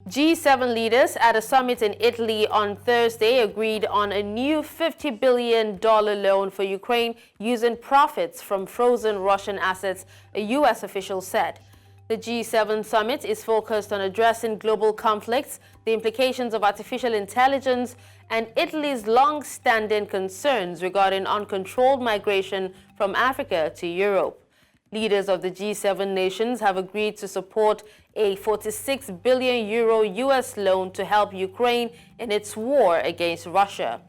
G7 leaders at a summit in Italy on Thursday agreed on a new $50 billion loan for Ukraine using profits from frozen Russian assets, a U.S. official said. The G7 summit is focused on addressing global conflicts, the implications of artificial intelligence, and Italy's long-standing concerns regarding uncontrolled migration from Africa to Europe. Leaders of the G7 nations have agreed to support a 46 billion euro U.S. loan to help Ukraine in its war against Russia.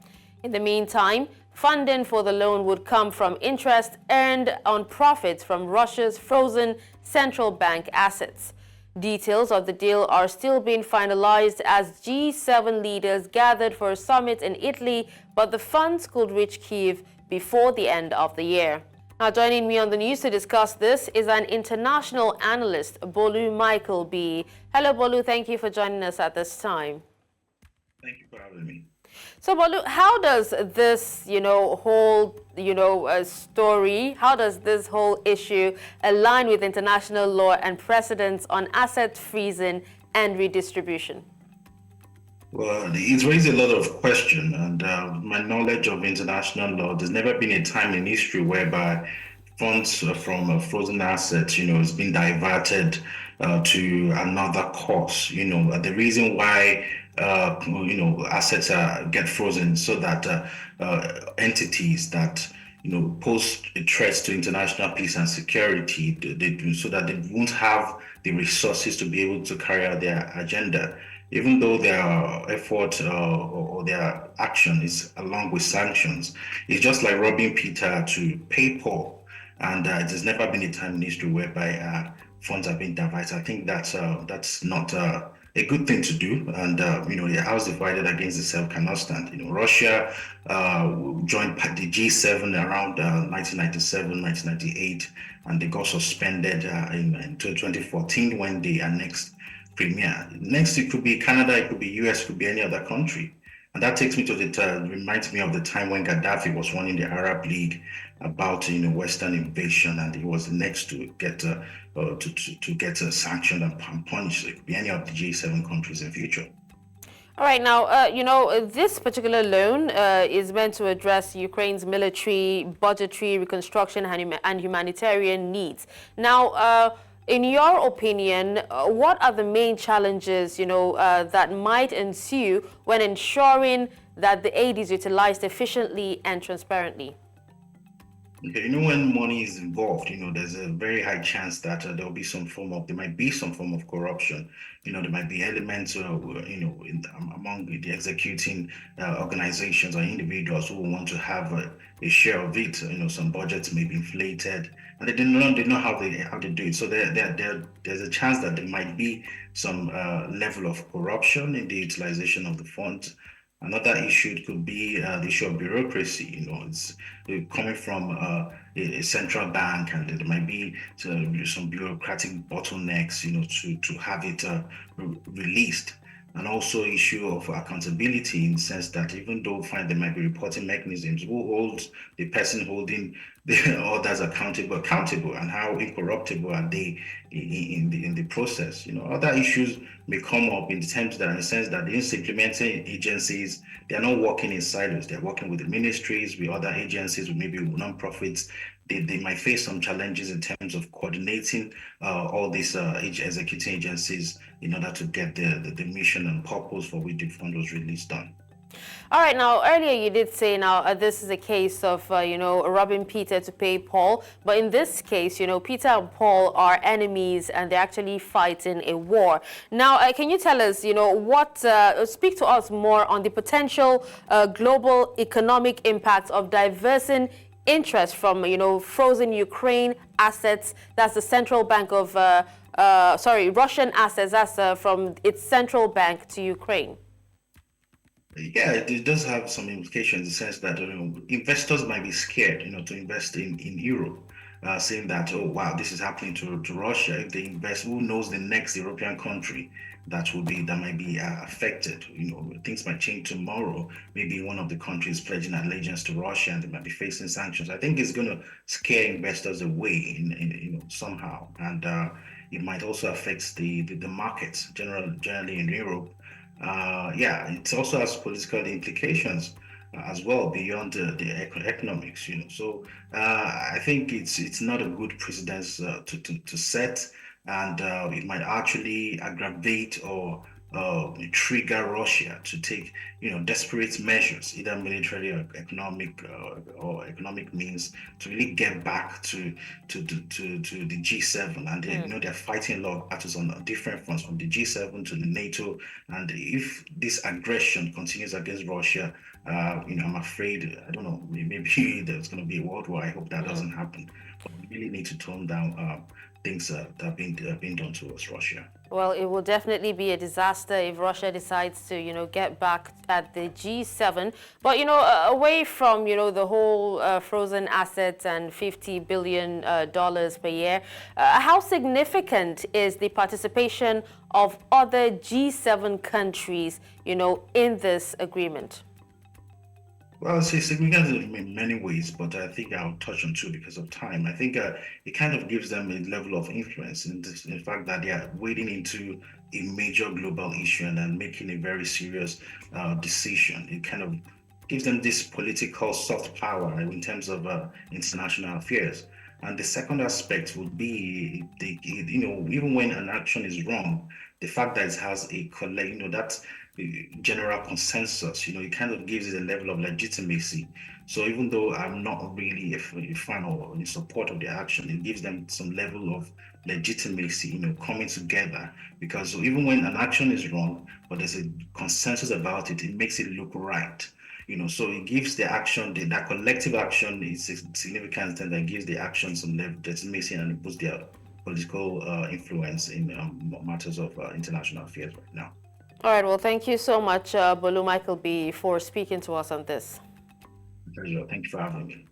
In the meantime, funding for the loan would come from interest earned on profits from Russia's frozen central bank assets. Details of the deal are still being finalized as G7 leaders gathered for a summit in Italy, but the funds could reach Kyiv before the end of the year. Now, joining me on the news to discuss this is an international analyst, Bolu Michael B. Hello, Bolu. Thank you for joining us at this time. Thank you for having me. So, Bolu, how does this, whole, story, how does this whole issue align with international law and precedents on asset freezing and redistribution? Well, it's raised a lot of questions, and my knowledge of international law, there's never been a time in history whereby funds from frozen assets, has been diverted to another cause. The reason why, assets get frozen so that entities that pose threats to international peace and security, so that they won't have the resources to be able to carry out their agenda, even though their effort or their action is along with sanctions. It's just like robbing Peter to pay Paul, and there's never been a time in history whereby funds have been diverted. I think that's not a good thing to do, and the house divided against itself cannot stand. Russia joined the G7 around 1997, 1998, and they got suspended in 2014 when they annexed Crimea. Next, it could be Canada, it could be US, it could be any other country. And that takes me to reminds me of the time when Gaddafi was warning the Arab League about Western invasion, and he was next to get sanctioned and punished. It could be any of the G7 countries in future. All right, now, this particular loan is meant to address Ukraine's military, budgetary, reconstruction, and humanitarian needs. Now, in your opinion, what are the main challenges, that might ensue when ensuring that the aid is utilized efficiently and transparently? Okay, when money is involved, there's a very high chance that there might be some form of corruption. There might be elements, among the executing organizations or individuals who want to have a share of it. Some budgets may be inflated, and they don't know how they do it. So there's a chance that there might be some level of corruption in the utilization of the funds. Another issue could be the issue of bureaucracy. It's coming from a central bank, and there might be some bureaucratic bottlenecks, to have it released. And also issue of accountability, in the sense that even though there might be reporting mechanisms, who holds the person holding the others accountable, and how incorruptible are they in the process? Other issues may come up in the sense that these implementing agencies, they are not working in silos. They're working with the ministries, with other agencies, with maybe non-profits. They might face some challenges in terms of coordinating all these executing agencies in order to get the mission and purpose for which the fund was released done. All right, now, earlier you did say this is a case of, robbing Peter to pay Paul. But in this case, Peter and Paul are enemies and they're actually fighting a war. Now, can you tell us, speak to us more on the potential global economic impact of diversing interest from, frozen Ukraine assets, that's the central bank of, Russian assets, that's from its central bank to Ukraine? Yeah, it does have some implications in the sense that investors might be scared, to invest in Europe, saying that, oh wow, this is happening to Russia. If they invest, who knows the next European country that might be affected. Things might change tomorrow. Maybe one of the countries pledging allegiance to Russia, and they might be facing sanctions. I think it's going to scare investors away, somehow. And it might also affect the markets generally in Europe. Yeah, it also has political implications as well beyond the economics, So I think it's not a good precedence to set, and it might actually aggravate or trigger Russia to take, desperate measures, either military or economic means, to really get back to the G7. And they're fighting a lot of battles on different fronts, from the G7 to the NATO. And if this aggression continues against Russia, I'm afraid, I don't know, maybe there's going to be a world war. I hope that doesn't happen. But we really need to tone down things that have been done towards Russia. Well, it will definitely be a disaster if Russia decides to, get back at the G7. But, away from, the whole frozen assets and $50 billion per year, how significant is the participation of other G7 countries, in this agreement? Well, it's significant in many ways, but I think I'll touch on two because of time. I think it kind of gives them a level of influence in the fact that they are wading into a major global issue and then making a very serious decision. It kind of gives them this political soft power in terms of international affairs. And the second aspect would be, even when an action is wrong, the fact that it has a that general consensus, it kind of gives it a level of legitimacy. So even though I'm not really a fan or in support of the action, it gives them some level of legitimacy, coming together. Because even when an action is wrong, but there's a consensus about it, it makes it look right. So it gives the action, that collective action is significant, and that gives the action some legitimacy, and it puts their political influence in matters of international affairs right now. All right. Well, thank you so much, Bolu Michael B, for speaking to us on this. Pleasure. Thank you for having me.